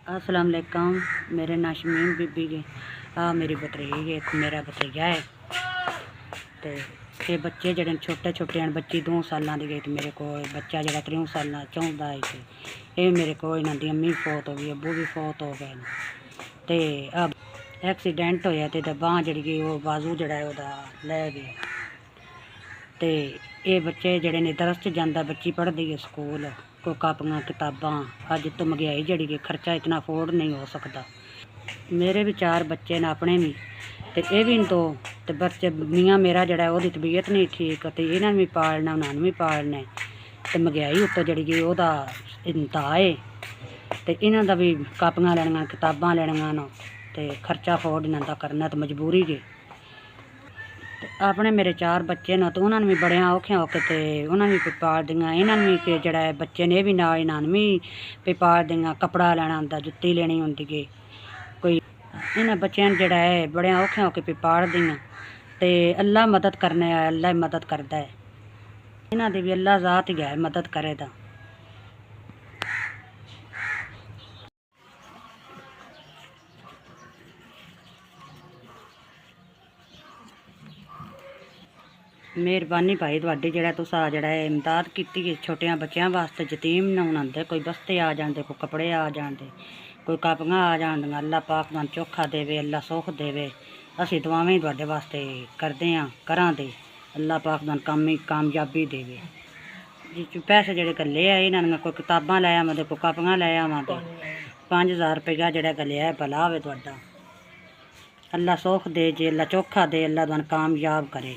अस्सलाम वालेकुम। मेरे नाम शमीम बीबी के मेरी भतरीज एक मेरा भतीजा है। तो ये बच्चे जड़े छोटे छोटे हैं, बच्ची 2 साल की गई, मेरे को बच्चा जरा 3 साल चाहता है। ये मेरे को इन्हों की अम्मी फौत हो गई, अबू भी फौत हो गए। तो अब एक्सीडेंट होया तो बांह जड़ी गई, वो बाजू जड़ा है वह लै गया। तो ये बच्चे जड़े ने दरस च जाता, बच्ची पढ़ती है स्कूल, कोई कापियां किताबां, अज तो महंगाई जड़ी गई, खर्चा इतना अफोर्ड नहीं हो सकता। मेरे भी 4 बच्चे ने अपने भी, तो ये भी 2, तो बच्चे मियाँ मेरा जड़ा वो तबीयत नहीं ठीक, तो इन्होंने भी पालना, उन्होंने भी पालना, तो महंगाई उत्तर जड़ी गई वह इंतहा है। तो इन्हों का भी कापियां लैनियां, किताबां लैनियां, तो खर्चा अफोर्ड इन्हों का करना तो मजबूरी जी। अपने मेरे 4 बच्चे न, तो उन्होंने भी बड़े औखे होके तो उन्होंने भी पाल दियाँ। इन्होंने भी जड़ा बच्चे ने भी नाल इन्होंने भी पाल दियाँ, कपड़ा लेना होंदा, जुत्ती लेनी होंदी है कोई। इन्होंने बच्चों जड़ा है बड़े औखे होके भी पाल दियाँ। तो अल्लाह मदद करने आया, अल्लाह मदद करता है। इन्हों की भी अल्लाह ज़ात ही है मदद करे दा। मेहरबानी भाई तुहाडी जड़ा तुसा जड़ा इमदाद की छोटिया बच्चों वास्ते, यतीम नून आंदे, कोई बस्ते आ जाते, कोई कपड़े आ जाते, कोई कापियां आ जाए। अल्लाह पाक तुहानू चोखा देवे, अल्लाह सुख देवे। असीं दुआवें तुहाडे वास्ते करदे हैं, करां दे। अल्लाह पाक तुहानू कामयाबी देवे। जी पैसे जड़े गले है इन्होंने, कोई किताबां लै आवां, कोई कापियां लै आवां, तो 5000 रुपया जड़ा गलिया है, भला होवे तुहाडा। अल्लाह सुख दे, जे अल्लाह चोखा दे, अल्लाह तुहानू कामयाब करे।